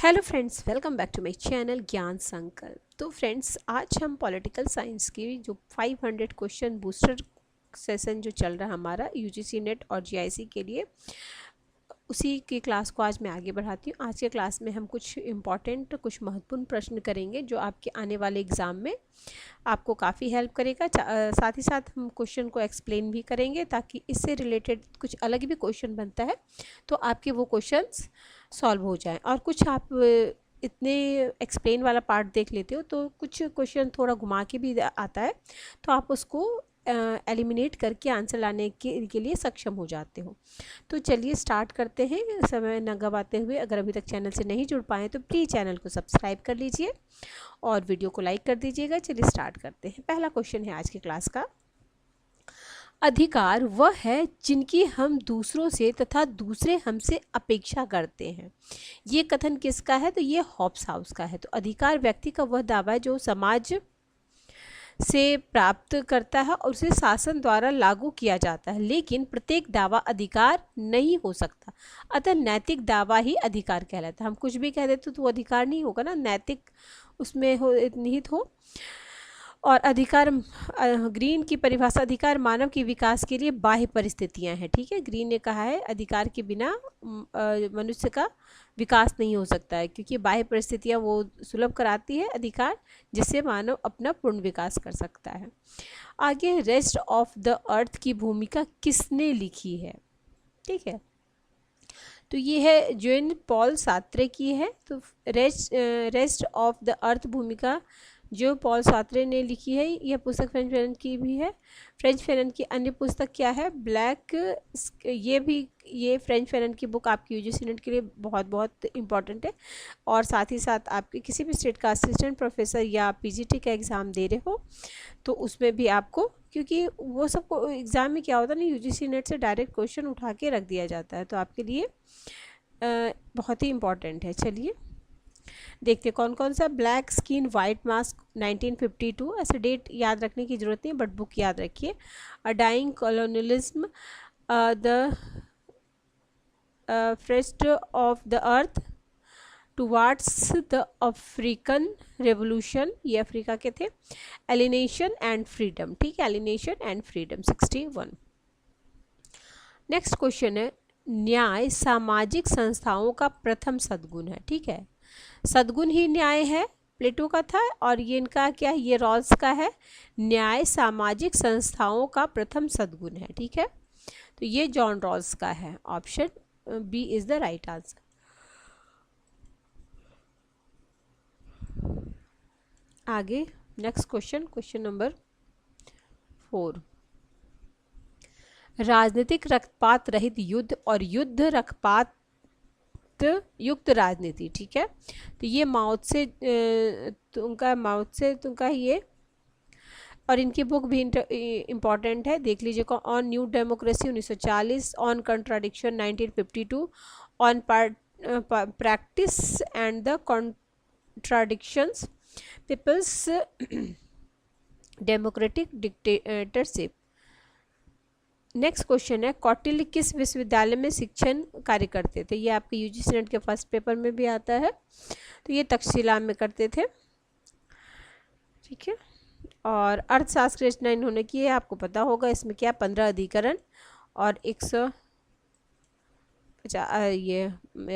Hello friends, welcome back to my channel Gyan Sankalp. तो friends, आज हम पॉलिटिकल साइंस की जो 500 क्वेश्चन बूस्टर सेशन जो चल रहा है हमारा यूजीसी नेट और जीआईसी के लिए, उसी की क्लास को आज मैं आगे बढ़ाती हूँ। आज के क्लास में हम कुछ इम्पॉर्टेंट, कुछ महत्वपूर्ण प्रश्न करेंगे जो आपके आने वाले एग्ज़ाम में आपको काफ़ी हेल्प करेगा। साथ ही साथ हम क्वेश्चन को एक्सप्लेन भी करेंगे ताकि इससे रिलेटेड कुछ अलग भी क्वेश्चन बनता है तो आपके वो क्वेश्चंस सॉल्व हो जाएं। और कुछ आप इतने एक्सप्लेन वाला पार्ट देख लेते हो तो कुछ क्वेश्चन थोड़ा घुमा के भी आता है, तो आप उसको एलिमिनेट करके आंसर लाने के लिए सक्षम हो जाते हो। तो चलिए स्टार्ट करते हैं समय न गवाते हुए। अगर अभी तक चैनल से नहीं जुड़ पाए तो प्लीज़ चैनल को सब्सक्राइब कर लीजिए और वीडियो को लाइक कर दीजिएगा। चलिए स्टार्ट करते हैं। पहला क्वेश्चन है आज की क्लास का, अधिकार वह है जिनकी हम दूसरों से तथा दूसरे हमसे अपेक्षा करते हैं। ये कथन किसका है? तो ये हॉब्स हाउस का है। तो अधिकार व्यक्ति का वह दावा है जो समाज से प्राप्त करता है और उसे शासन द्वारा लागू किया जाता है, लेकिन प्रत्येक दावा अधिकार नहीं हो सकता। अतः नैतिक दावा ही अधिकार कहलाता है। हम कुछ भी कह देते तो वो अधिकार नहीं होगा ना, नैतिक उसमें हो निहित हो। और अधिकार, ग्रीन की परिभाषा, अधिकार मानव के विकास के लिए बाह्य परिस्थितियां हैं। ठीक है, ग्रीन ने कहा है अधिकार के बिना मनुष्य का विकास नहीं हो सकता है, क्योंकि बाह्य परिस्थितियां वो सुलभ कराती है अधिकार, जिससे मानव अपना पूर्ण विकास कर सकता है। आगे, रेस्ट ऑफ द अर्थ की भूमिका किसने लिखी है? ठीक है, तो ये है जॉन पॉल सार्त्रे की है। तो रेस्ट ऑफ द अर्थ भूमिका जो पॉल सार्त्रे ने लिखी है। यह पुस्तक फ्रेंच फैनन की भी है। फ्रेंच फैनन की अन्य पुस्तक क्या है? ब्लैक। ये फ्रेंच फैनन की बुक आपकी यूजीसी नेट के लिए बहुत बहुत इंपॉर्टेंट है। और साथ ही साथ आपके किसी भी स्टेट का असिस्टेंट प्रोफेसर या पीजीटी का एग्ज़ाम दे रहे हो तो उसमें भी आपको, क्योंकि वो सब एग्ज़ाम में क्या होता है ना, यूजीसी नेट से डायरेक्ट क्वेश्चन उठा के रख दिया जाता है, तो आपके लिए बहुत ही इम्पॉर्टेंट है। चलिए देखते कौन कौन सा। ब्लैक स्किन वाइट मास्क 1952, ऐसे डेट याद रखने की ज़रूरत नहीं, बट बुक याद रखिए। A dying colonialism, the fest of the earth towards the African revolution, ये अफ्रीका के थे। एलिनेशन एंड फ्रीडम, ठीक है, alienation and freedom 61। Next question है, न्याय सामाजिक संस्थाओं का प्रथम सद्गुण है। ठीक है, सद्गुण ही न्याय है, प्लेटो का था, और ये इनका क्या है? ये रॉल्स का है। न्याय सामाजिक संस्थाओं का प्रथम सद्गुण है। ठीक है, तो ये जॉन रॉल्स का है। Option B is the right answer. आगे नेक्स्ट क्वेश्चन, क्वेश्चन नंबर 4, राजनीतिक रक्तपात रहित युद्ध और युद्ध रक्तपात युक्त राजनीति। ठीक है, तो ये माओ से तुमका ये, और इनकी बुक भी इम्पॉर्टेंट है, देख लीजिएगा। On new democracy 1940, on contradiction 1952, on practice and the contradictions, people's democratic dictatorship. Next question है, कौटिल्य किस विश्वविद्यालय में शिक्षण कार्य करते थे? ये आपके यूजीसी नेट के फर्स्ट पेपर में भी आता है, तो ये तक्षशिला में करते थे। ठीक है, और अर्थशास्त्र की रचना इन्होंने की है, आपको पता होगा। इसमें क्या 15 अधिकरण और 150 ये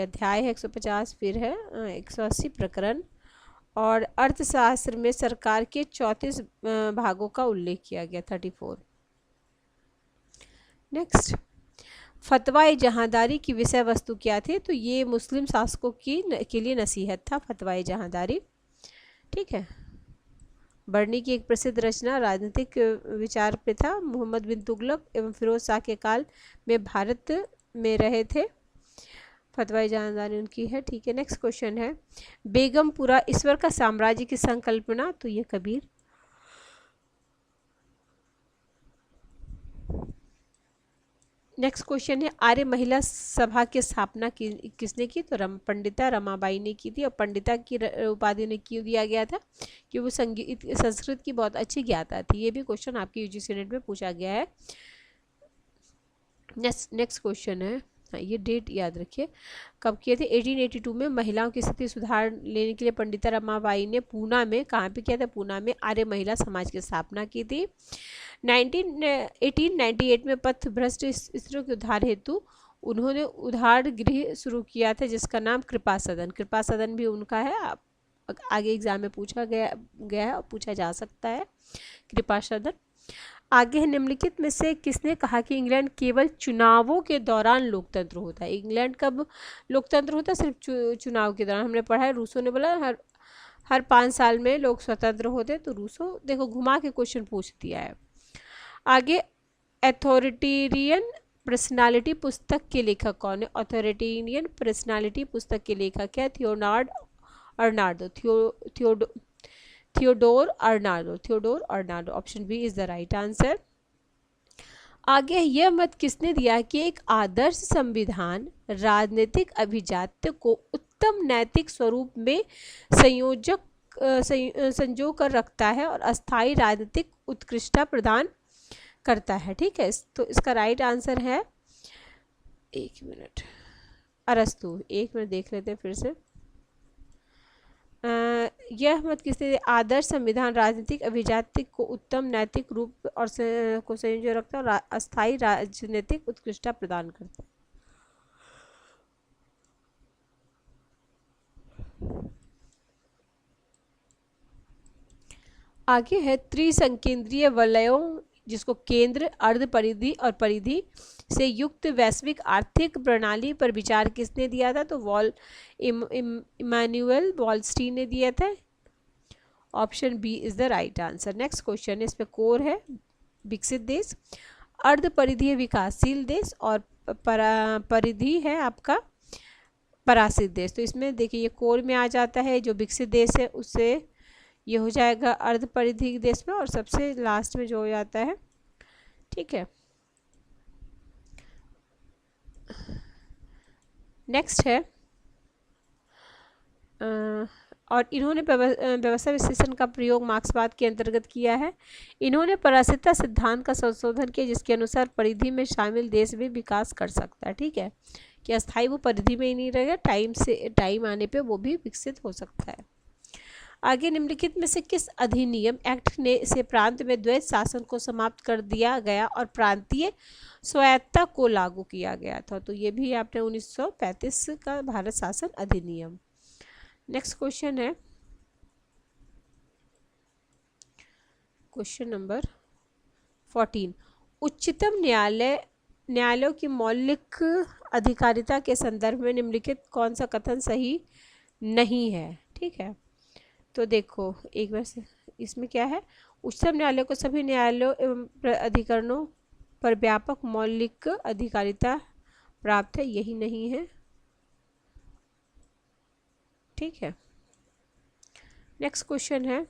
अध्याय है, 150 फिर है 180 प्रकरण, और अर्थशास्त्र में सरकार के 34 भागों का उल्लेख किया गया, 34। नेक्स्ट, फतवा जहांदारी की विषय वस्तु क्या थी? तो ये मुस्लिम शासकों के लिए नसीहत था, फतवा जहांदारी। ठीक है, बर्नी की एक प्रसिद्ध रचना, राजनीतिक विचार प्रथा, मोहम्मद बिन तुगलक एवं फिरोज शाह के काल में भारत में रहे थे, फतवा जहांदारी उनकी है। ठीक है, नेक्स्ट क्वेश्चन है, बेगमपुरा ईश्वर का साम्राज्य की संकल्पना? तो ये कबीर। नेक्स्ट क्वेश्चन है, आर्य महिला सभा की स्थापना किसने की? तो पंडिता रमाबाई ने की थी, और पंडिता की उपाधि ने क्यों दिया गया था? कि वो संस्कृत की बहुत अच्छी ज्ञाता थी। ये भी क्वेश्चन आपके यूजीसी नेट में पूछा गया है। नेक्स्ट क्वेश्चन है, हाँ, ये डेट याद रखिए कब किए थे। 1882 में महिलाओं की स्थिति सुधार लेने के लिए पंडिता रमाबाई ने पूना में, कहाँ पे किया था, पूना में आर्य महिला समाज की स्थापना की थी। 1898 में पथ भ्रष्ट स्त्रियों के उद्धार हेतु उन्होंने उद्धार गृह शुरू किया था जिसका नाम कृपा सदन, कृपा सदन भी उनका है। आगे एग्जाम में पूछा गया है और पूछा जा सकता है कृपा सदन। आगे है, निम्नलिखित में से किसने कहा कि इंग्लैंड केवल चुनावों के दौरान लोकतंत्र होता है। इंग्लैंड कब लोकतंत्र होता है, सिर्फ चुनाव के दौरान। हमने पढ़ा है, रूसो ने बोला हर 5 साल में लोग स्वतंत्र होते, तो रूसो देखो घुमा के क्वेश्चन पूछ दिया है। आगे, अथॉरिटेरियन पर्सनालिटी पुस्तक के लेखक कौन है। अथॉरिटेरियन पर्सनालिटी पुस्तक के लेखक है Theodore Arnaldo. Option B is the right answer. आगे, यह मत किसने दिया कि एक आदर्श संविधान राजनीतिक अभिजात्य को उत्तम नैतिक स्वरूप में संजो कर रखता है और अस्थायी राजनीतिक उत्कृष्टता प्रदान करता है। ठीक है, तो इसका राइट आंसर है, एक मिनट, अरस्तु। एक मिनट देख लेते हैं फिर से। यह मत किसने, आदर्श संविधान राजनीतिक अभिजात्य को उत्तम नैतिक रूप और को संयोजन रखता है और अस्थायी राजनीतिक उत्कृष्टता प्रदान करता है। आगे है, त्रिसंकेंद्रीय वलयों जिसको केंद्र, अर्ध परिधि और परिधि से युक्त वैश्विक आर्थिक प्रणाली पर विचार किसने दिया था, तो इमानुएल वॉलस्टीन ने दिया था। Option B is the right answer. Next question, इस पे कोर है, विकसित देश, अर्ध परिधीय विकासशील देश और परिधि है आपका परासित देश। तो इसमें देखिए ये कोर में आ जाता है, जो विकसित देश है उससे ये हो जाएगा अर्ध परिधि देश में, और सबसे लास्ट में जो हो जाता है। ठीक है, नेक्स्ट है, और इन्होंने व्यवस्था विश्लेषण का प्रयोग मार्क्सवाद के अंतर्गत किया है। इन्होंने परासिता सिद्धांत का संशोधन किया जिसके अनुसार परिधि में शामिल देश भी विकास कर सकता है। ठीक है, कि अस्थायी वो परिधि में ही नहीं रहेगा, टाइम आने पे वो भी विकसित हो सकता है। आगे, निम्नलिखित में से किस अधिनियम एक्ट ने से प्रांत में द्वैत शासन को समाप्त कर दिया गया और प्रांतीय स्वायत्तता को लागू किया गया था, तो ये भी आपने 1935 का भारत शासन अधिनियम। नेक्स्ट क्वेश्चन है, क्वेश्चन नंबर 14, उच्चतम न्यायालयों की मौलिक अधिकारिता के संदर्भ में निम्नलिखित कौन सा कथन सही नहीं है। ठीक है, तो देखो एक बार से इसमें क्या है, उच्चतम न्यायालय को सभी न्यायालयों एवं अधिकरणों पर व्यापक मौलिक अधिकारिता प्राप्त है, यही नहीं है। ठीक है, नेक्स्ट क्वेश्चन है,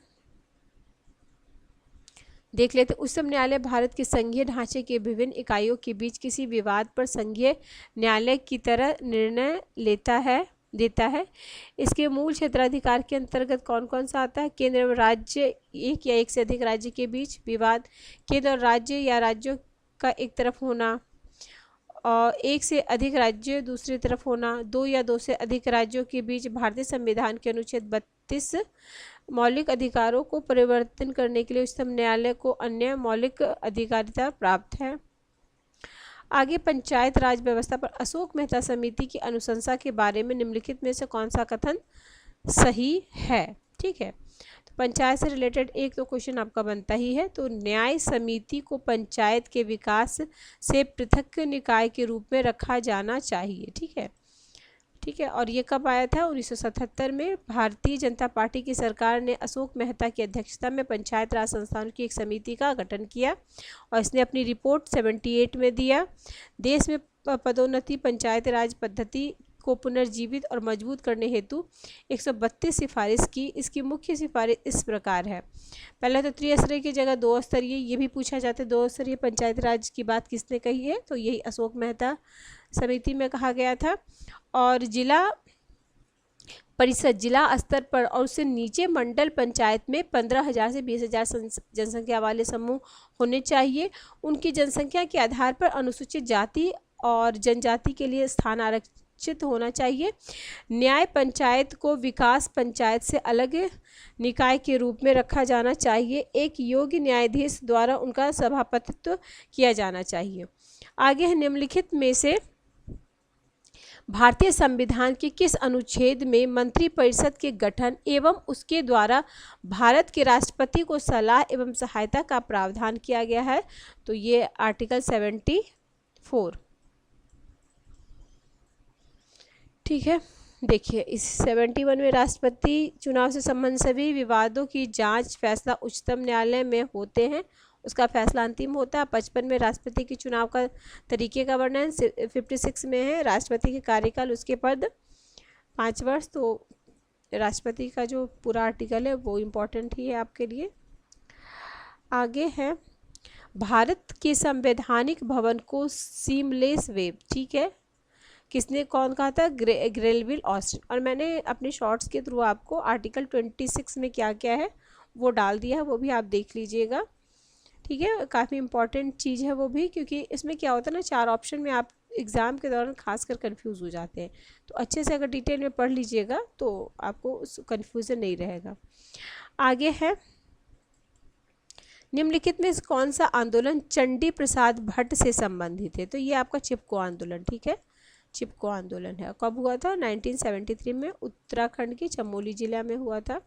देख लेते। उच्चतम न्यायालय भारत के संघीय ढांचे के विभिन्न इकाइयों के बीच किसी विवाद पर संघीय न्यायालय की तरह निर्णय देता है। इसके मूल क्षेत्राधिकार के अंतर्गत कौन कौन सा आता है, केंद्र एवं राज्य, एक या एक से अधिक राज्य के बीच विवाद, केंद्र और राज्य या राज्यों का एक तरफ होना, और एक से अधिक राज्य दूसरी तरफ होना, दो या दो से अधिक राज्यों के बीच भारतीय संविधान के अनुच्छेद 32 मौलिक अधिकारों को परिवर्तन करने के लिए उच्चतम न्यायालय को अन्य मौलिक अधिकारिता प्राप्त है। आगे, पंचायत राज व्यवस्था पर अशोक मेहता समिति की अनुशंसा के बारे में निम्नलिखित में से कौन सा कथन सही है। ठीक है, तो पंचायत से रिलेटेड एक तो क्वेश्चन आपका बनता ही है, तो न्याय समिति को पंचायत के विकास से पृथक निकाय के रूप में रखा जाना चाहिए। ठीक है, और ये कब आया था, 1977 में भारतीय जनता पार्टी की सरकार ने अशोक मेहता की अध्यक्षता में पंचायत राज संस्थानों की एक समिति का गठन किया और इसने अपनी रिपोर्ट 78 में दिया। देश में पदोन्नति पंचायत राज पद्धति को पुनर्जीवित और मजबूत करने हेतु 132 सिफारिश की। इसकी मुख्य सिफारिश इस प्रकार है, पहले तो त्रिस्तरीय की जगह 2 स्तरीय, ये भी पूछा जाता है 2 स्तरीय पंचायत राज की बात किसने कही है, तो यही अशोक मेहता समिति में कहा गया था। और जिला परिषद जिला स्तर पर और उससे नीचे मंडल पंचायत में 15,000 से 20,000 जनसंख्या वाले समूह होने चाहिए। उनकी जनसंख्या के आधार पर अनुसूचित जाति और जनजाति के लिए स्थान आरक्षित होना चाहिए। न्याय पंचायत को विकास पंचायत से अलग निकाय के रूप में रखा जाना चाहिए। एक योग्य न्यायाधीश द्वारा उनका सभापतित्व किया जाना चाहिए। आगे है निम्नलिखित में से भारतीय संविधान के किस अनुच्छेद में मंत्रिपरिषद के गठन एवं उसके द्वारा भारत के राष्ट्रपति को सलाह एवं सहायता का प्रावधान किया गया है? तो ये आर्टिकल 74। ठीक है, देखिए इस 71 में राष्ट्रपति चुनाव से संबंधित सभी विवादों की जांच फैसला उच्चतम न्यायालय में होते हैं, उसका फैसला अंतिम होता है। 55 में राष्ट्रपति के चुनाव का तरीके का वर्णन। 56 में है राष्ट्रपति के कार्यकाल, उसके पद 5 वर्ष। तो राष्ट्रपति का जो पूरा आर्टिकल है वो इम्पोर्टेंट ही है आपके लिए। आगे है भारत के संवैधानिक भवन को सीमलेस वेब, ठीक है, किसने कौन कहा था? ग्रेलविल ऑस्टिन। और मैंने अपने शॉर्ट्स के थ्रू आपको आर्टिकल 26 में क्या क्या है वो डाल दिया है, वो भी आप देख लीजिएगा। ठीक है, काफ़ी इंपॉर्टेंट चीज़ है वो भी, क्योंकि इसमें क्या होता है ना, 4 ऑप्शन में आप एग्ज़ाम के दौरान खासकर कंफ्यूज हो जाते हैं। तो अच्छे से अगर डिटेल में पढ़ लीजिएगा तो आपको उस कन्फ्यूज़न नहीं रहेगा। आगे है निम्नलिखित में कौन सा आंदोलन चंडी प्रसाद भट्ट से संबंधित है? तो ये आपका चिपको आंदोलन, ठीक है, चिपको आंदोलन है। कब हुआ था? 1973 में उत्तराखंड के चमोली जिला में हुआ था।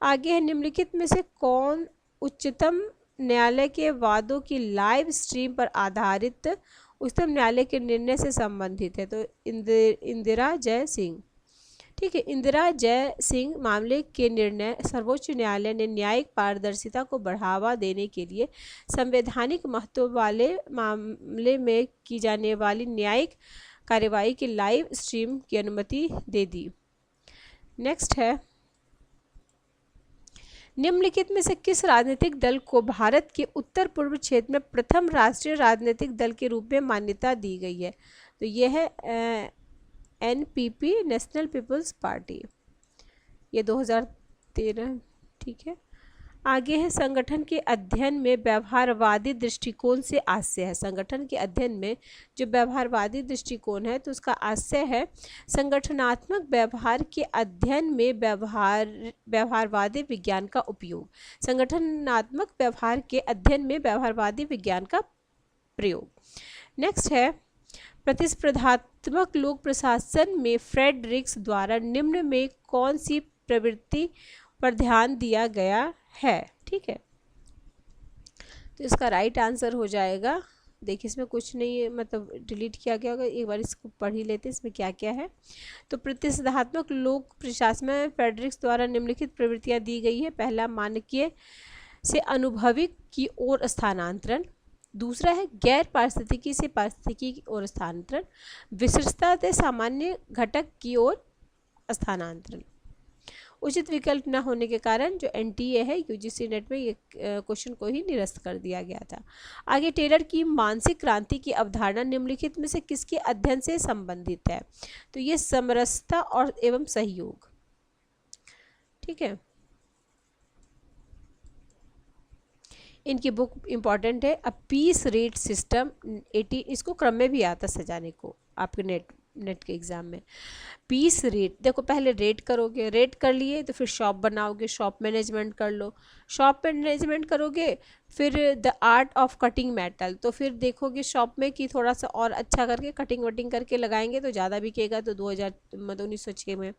आगे है निम्नलिखित में से कौन उच्चतम न्यायालय के वादों की लाइव स्ट्रीम पर आधारित उच्चतम न्यायालय के निर्णय से संबंधित है? तो इंदिरा जय सिंह, ठीक है, इंदिरा जय सिंह मामले के निर्णय सर्वोच्च न्यायालय ने न्यायिक पारदर्शिता को बढ़ावा देने के लिए संवैधानिक महत्व वाले मामले में की जाने वाली न्यायिक कार्यवाही की लाइव स्ट्रीम की अनुमति दे दी। नेक्स्ट है निम्नलिखित में से किस राजनीतिक दल को भारत के उत्तर पूर्व क्षेत्र में प्रथम राष्ट्रीय राजनीतिक दल के रूप में मान्यता दी गई है? तो यह है NPP, नेशनल पीपल्स पार्टी, ये 2013, ठीक है। आगे है संगठन के अध्ययन में व्यवहारवादी दृष्टिकोण से आशय है। संगठन के अध्ययन में जो व्यवहारवादी दृष्टिकोण है तो उसका आशय है संगठनात्मक व्यवहार के अध्ययन में व्यवहारवादी विज्ञान का उपयोग। संगठनात्मक व्यवहार के अध्ययन में व्यवहारवादी विज्ञान का प्रयोग। नेक्स्ट है प्रतिस्पर्धात्मक लोक प्रशासन में फ्रेडरिक्स द्वारा निम्न में कौन सी प्रवृत्ति पर ध्यान दिया गया है? ठीक है, तो इसका राइट आंसर हो जाएगा, देखिए इसमें कुछ नहीं है, मतलब डिलीट किया गया होगा, एक बार इसको पढ़ ही लेते हैं इसमें क्या क्या है। तो प्रतिस्पर्धात्मक लोक प्रशासन में फ्रेडरिक्स द्वारा निम्नलिखित प्रवृत्तियां दी गई है। पहला, मानकीय से अनुभविक की ओर स्थानांतरण। दूसरा है गैर पारिस्थितिकी से पारिस्थितिकी की ओर स्थानांतरण। विशिष्टता से सामान्य घटक की ओर स्थानांतरण। उचित विकल्प न होने के कारण जो NTA है UGC नेट में ये क्वेश्चन को ही निरस्त कर दिया गया था। आगे टेलर की मानसिक क्रांति की अवधारणा निम्नलिखित में से किसके अध्ययन से संबंधित है? तो ये समरसता और एवं सहयोग, ठीक है। इनकी बुक इंपॉर्टेंट है, अ पीस रेट सिस्टम 80, इसको क्रम में भी आता सजाने को आपके नेट के एग्ज़ाम में। पीस रेट, देखो पहले रेट करोगे, रेट कर लिए तो फिर शॉप बनाओगे, शॉप मैनेजमेंट कर लो, शॉप मैनेजमेंट करोगे, फिर the art of cutting metal, तो फिर देखोगे शॉप में कि थोड़ा सा और अच्छा करके कटिंग वटिंग करके लगाएंगे तो ज़्यादा बिकेगा, तो 1906 में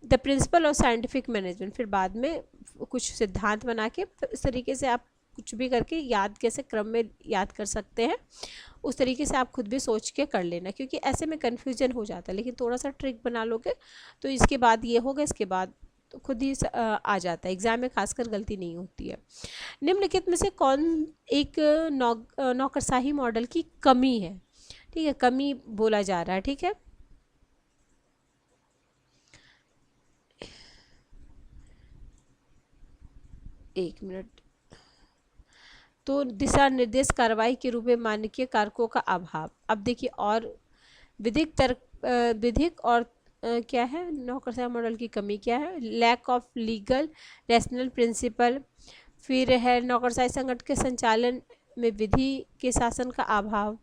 the principle of scientific management. फिर बाद में कुछ सिद्धांत बना के तो इस तरीके से आप कुछ भी करके याद कैसे क्रम में याद कर सकते हैं उस तरीके से आप खुद भी सोच के कर लेना, क्योंकि ऐसे में कन्फ्यूजन हो जाता है। लेकिन थोड़ा सा ट्रिक बना लोगे तो इसके बाद ये होगा, इसके बाद तो खुद ही आ जाता है, एग्जाम में खासकर गलती नहीं होती है। निम्नलिखित में से कौन एक नौकरशाही मॉडल की कमी है? ठीक है, कमी बोला जा रहा है, ठीक है। एक मिनट, तो दिशा निर्देश कार्रवाई के रूप में मानकीय कारकों का अभाव। अब देखिए, और विधिक और क्या है नौकरशाही मॉडल की कमी क्या है? Lack of legal rational principle. फिर है नौकरशाही संगठन के संचालन में विधि के शासन का अभाव।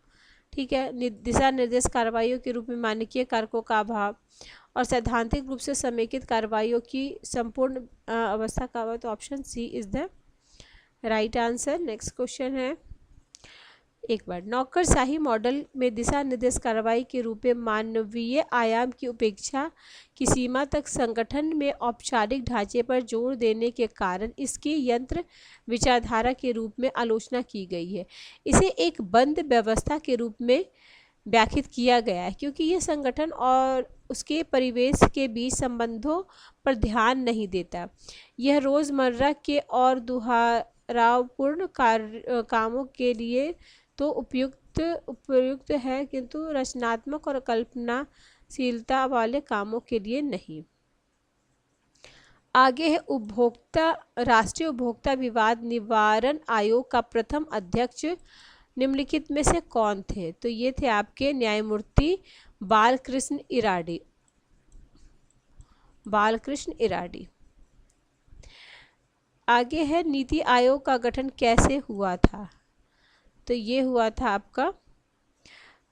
ठीक है। दिशा निर्देश कार्रवाइयों के रूप में मानकीय कारकों का अभाव और सैद्धांतिक रूप से समेकित कार्रवाइयों की संपूर्ण अवस्था का अभाव। तो option C is the right answer. Next question है, एक बार नौकरशाही मॉडल में दिशा निर्देश कार्रवाई के रूप में मानवीय आयाम की उपेक्षा की सीमा तक संगठन में औपचारिक ढांचे पर जोर देने के कारण इसकी यंत्र विचारधारा के रूप में आलोचना की गई है। इसे एक बंद व्यवस्था के रूप में व्याख्यात किया गया है क्योंकि यह संगठन और उसके परिवेश के बीच संबंधों पर ध्यान नहीं देता। यह रोज़मर्रा के और दोहरावपूर्ण कामों के लिए तो उपयुक्त है किंतु रचनात्मक और कल्पनाशीलता वाले कामों के लिए नहीं। आगे है राष्ट्रीय उपभोक्ता विवाद निवारण आयोग का प्रथम अध्यक्ष निम्नलिखित में से कौन थे? तो ये थे आपके न्यायमूर्ति बालकृष्ण इराडी। आगे है नीति आयोग का गठन कैसे हुआ था? तो ये हुआ था आपका,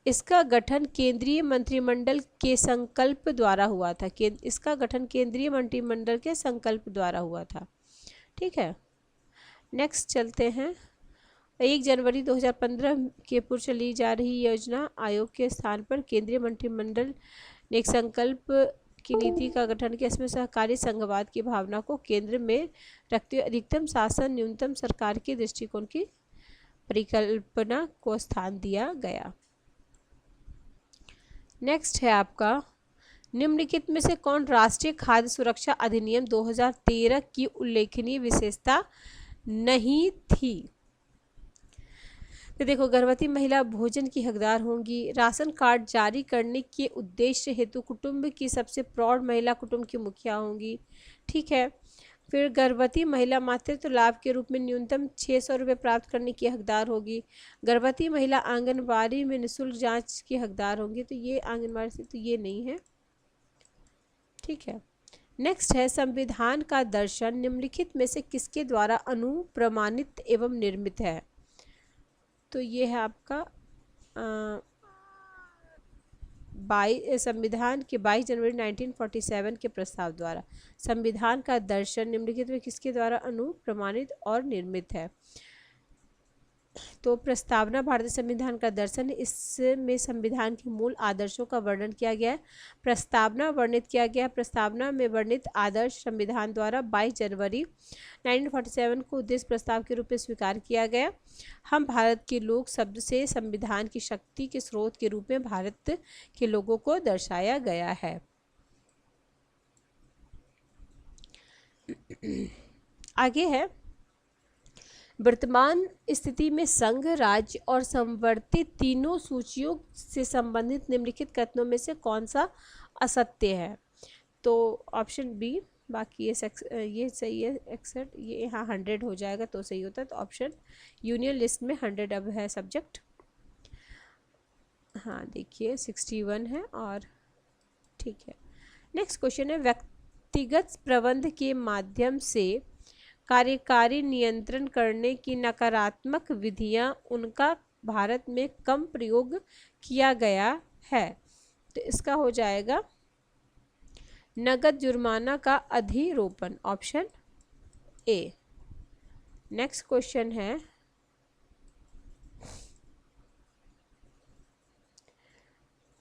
इसका गठन केंद्रीय मंत्रिमंडल के संकल्प द्वारा हुआ था। इसका गठन केंद्रीय मंत्रिमंडल के संकल्प द्वारा हुआ था। ठीक है, नेक्स्ट चलते हैं। 1 जनवरी 2015 के पूर्व चली जा रही योजना आयोग के स्थान पर केंद्रीय मंत्रिमंडल ने एक संकल्प की नीति का गठन किया। इसमें सहकारी संघवाद की भावना को केंद्र में रखते हुए अधिकतम शासन न्यूनतम सरकार के दृष्टिकोण की परिकल्पना को स्थान दिया गया। नेक्स्ट है आपका, निम्नलिखित में से कौन राष्ट्रीय खाद्य सुरक्षा अधिनियम 2013 की उल्लेखनीय विशेषता नहीं थी? तो देखो, गर्भवती महिला भोजन की हकदार होंगी। राशन कार्ड जारी करने के उद्देश्य हेतु कुटुंब की सबसे प्रौढ़ महिला कुटुंब की मुखिया होंगी। ठीक है, फिर गर्भवती महिला मातृत्व लाभ के रूप में न्यूनतम 600 रुपये प्राप्त करने की हकदार होगी। गर्भवती महिला आंगनबाड़ी में निःशुल्क जांच की हकदार होंगी। तो ये आंगनबाड़ी से तो ये नहीं है। ठीक है, नेक्स्ट है, संविधान का दर्शन निम्नलिखित में से किसके द्वारा अनुप्रमाणित एवं निर्मित है? तो ये है आपका संविधान के 22 जनवरी 1947 के प्रस्ताव द्वारा। संविधान का दर्शन निम्नलिखित में किसके द्वारा अनुप्रमाणित और निर्मित है? तो प्रस्तावना भारतीय संविधान का दर्शन, इसमें संविधान के मूल आदर्शों का वर्णन किया गया है। प्रस्तावना वर्णित किया गया। प्रस्तावना में वर्णित आदर्श संविधान द्वारा 22 जनवरी 1947 को उद्देश्य प्रस्ताव के रूप में स्वीकार किया गया। हम भारत के लोग शब्द से संविधान की शक्ति के स्रोत के रूप में भारत के लोगों को दर्शाया गया है। आगे है, वर्तमान स्थिति में संघ, राज्य और संवर्ती तीनों सूचियों से संबंधित निम्नलिखित कथनों में से कौन सा असत्य है? तो ऑप्शन बी, बाकी ये सही है। एक्सेप्ट ये यहाँ 100 हो जाएगा तो सही होता है। तो ऑप्शन यूनियन लिस्ट में 100 अब है सब्जेक्ट। हाँ देखिए 61 है और ठीक है। नेक्स्ट क्वेश्चन है, व्यक्तिगत प्रबंध के माध्यम से कार्यकारी नियंत्रण करने की नकारात्मक विधियां उनका भारत में कम प्रयोग किया गया है। तो इसका हो जाएगा नगद जुर्माना का अधिरोपण, ऑप्शन ए। नेक्स्ट क्वेश्चन है,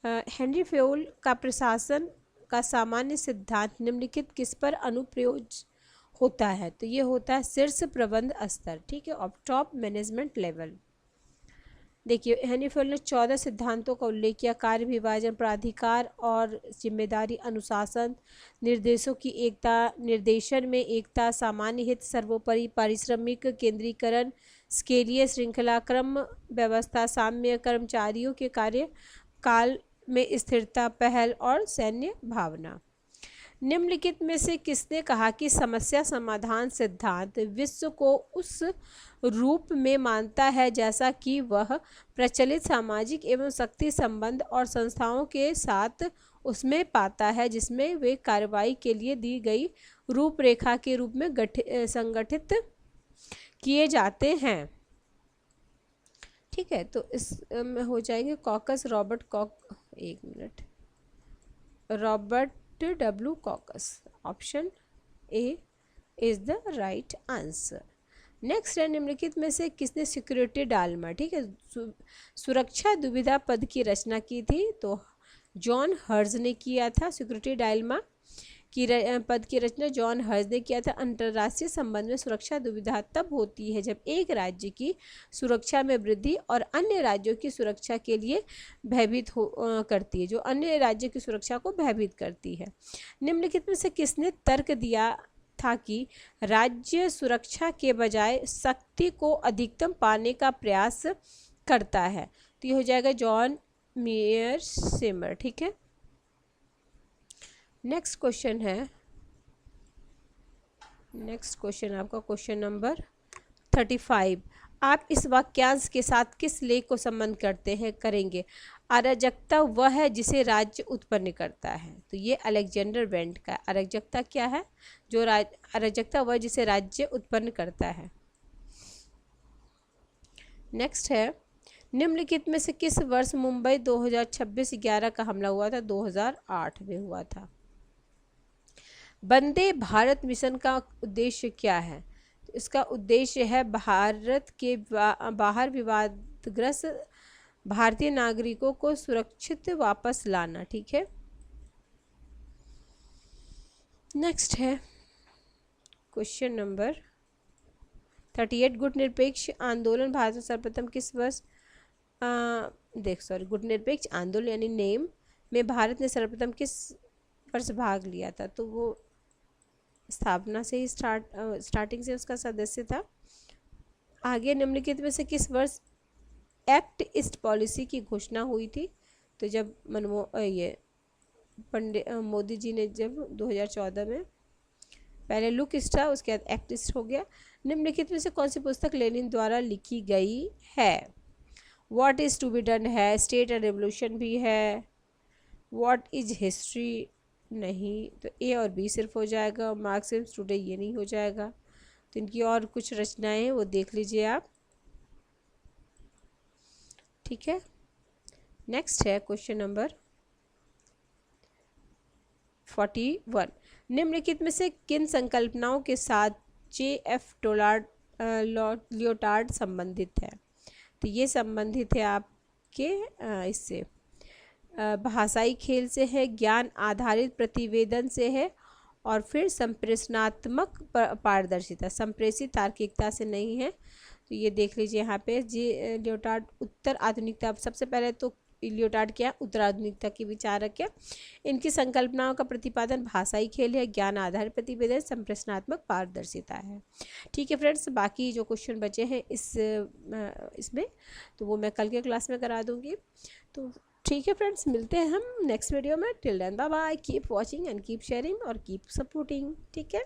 हेनरी फेयोल का प्रशासन का सामान्य सिद्धांत निम्नलिखित किस पर अनुप्रयोग होता है? तो ये होता है शीर्ष प्रबंध स्तर। ठीक है, ऑफ टॉप मैनेजमेंट लेवल। देखिए, हेनरी फेयोल ने 14 सिद्धांतों का उल्लेख किया। कार्य विभाजन, प्राधिकार और जिम्मेदारी, अनुशासन, निर्देशों की एकता, निर्देशन में एकता, सामान्य हित, सर्वोपरि, पारिश्रमिक केंद्रीकरण, स्केलीय श्रृंखला, क्रम व्यवस्था, साम्य, कर्मचारियों के कार्य काल में स्थिरता, पहल और सैन्य भावना। निम्नलिखित में से किसने कहा कि समस्या समाधान सिद्धांत विश्व को उस रूप में मानता है जैसा कि वह प्रचलित सामाजिक एवं शक्ति संबंध और संस्थाओं के साथ उसमें पाता है, जिसमें वे कार्रवाई के लिए दी गई रूपरेखा के रूप में संगठित किए जाते हैं? ठीक है, तो इस में हो जाएंगे कॉकस रॉबर्ट कॉक, एक minute, Robert W caucus. Option A is the right answer. Next है, निम्नलिखित में से किसने सिक्योरिटी डालमा, ठीक है, सुरक्षा दुविधा पद की रचना की थी? तो जॉन हर्ज ने किया था। सिक्योरिटी डायलमा की पद की रचना जॉन हर्ज ने किया था। अंतर्राष्ट्रीय संबंध में सुरक्षा दुविधा तब होती है जब एक राज्य की सुरक्षा में वृद्धि और अन्य राज्यों की सुरक्षा के लिए भयभीत करती है, जो अन्य राज्य की सुरक्षा को भयभीत करती है। निम्नलिखित में से किसने तर्क दिया था कि राज्य सुरक्षा के बजाय शक्ति को अधिकतम पाने का प्रयास करता है? तो ये हो जाएगा जॉन मेयर सिमर। ठीक है, नेक्स्ट क्वेश्चन है, नेक्स्ट क्वेश्चन आपका क्वेश्चन नंबर 35। आप इस वाक्यांश के साथ किस लेख को संबंध करते हैं करेंगे? अराजकता वह है जिसे राज्य उत्पन्न करता है। तो ये अलेक्जेंडर वेंट का। अराजकता क्या है? जो अराजकता वह जिसे राज्य उत्पन्न करता है। नेक्स्ट है, निम्नलिखित में से किस वर्ष मुंबई 2026-11 का हमला हुआ था? 2008 में हुआ था। वंदे भारत मिशन का उद्देश्य क्या है? तो इसका उद्देश्य है भारत के बाहर विवादग्रस्त भारतीय नागरिकों को सुरक्षित वापस लाना। ठीक है, नेक्स्ट है क्वेश्चन नंबर 38। गुटनिरपेक्ष आंदोलन भारत में सर्वप्रथम किस वर्ष गुटनिरपेक्ष आंदोलन यानी नेम में भारत ने सर्वप्रथम किस वर्ष भाग लिया था? तो वो स्थापना से ही स्टार्टिंग से उसका सदस्य था। आगे, निम्नलिखित में से किस वर्ष एक्ट ईस्ट पॉलिसी की घोषणा हुई थी? तो जब पंडित मोदी जी ने जब 2014 में पहले लुक ईस्ट था, उसके बाद एक्ट ईस्ट हो गया। निम्नलिखित में से कौन सी पुस्तक लेनिन द्वारा लिखी गई है? What is to be done है, स्टेट एंड रेवोल्यूशन भी है, व्हाट इज हिस्ट्री नहीं, तो ए और बी सिर्फ हो जाएगा। मार्क्सिज्म टुडे ये नहीं हो जाएगा। तो इनकी और कुछ रचनाएं हैं वो देख लीजिए आप। ठीक है, नेक्स्ट है क्वेश्चन नंबर 41। निम्नलिखित में से किन संकल्पनाओं के साथ J.F. लियोटार्ड संबंधित है? तो ये संबंधित है आपके इससे भाषाई खेल से है, ज्ञान आधारित प्रतिवेदन से है, और फिर संप्रेषणात्मक पारदर्शिता, संप्रेषित तार्किकता से नहीं है। तो ये देख लीजिए यहाँ पे लियोटार्ड उत्तर आधुनिकता, सबसे पहले तो लियोटार्ड क्या, उत्तर आधुनिकता के विचारक है। इनकी संकल्पनाओं का प्रतिपादन भाषाई खेल है, ज्ञान आधारित प्रतिवेदन, संप्रेषणात्मक पारदर्शिता है। ठीक है फ्रेंड्स, बाकी जो क्वेश्चन बचे हैं इसमें तो वो मैं कल के क्लास में करा दूंगी। तो ठीक है फ्रेंड्स, मिलते हैं हम नेक्स्ट वीडियो में। Till then bye bye, keep watching and keep sharing और कीप सपोर्टिंग। ठीक है।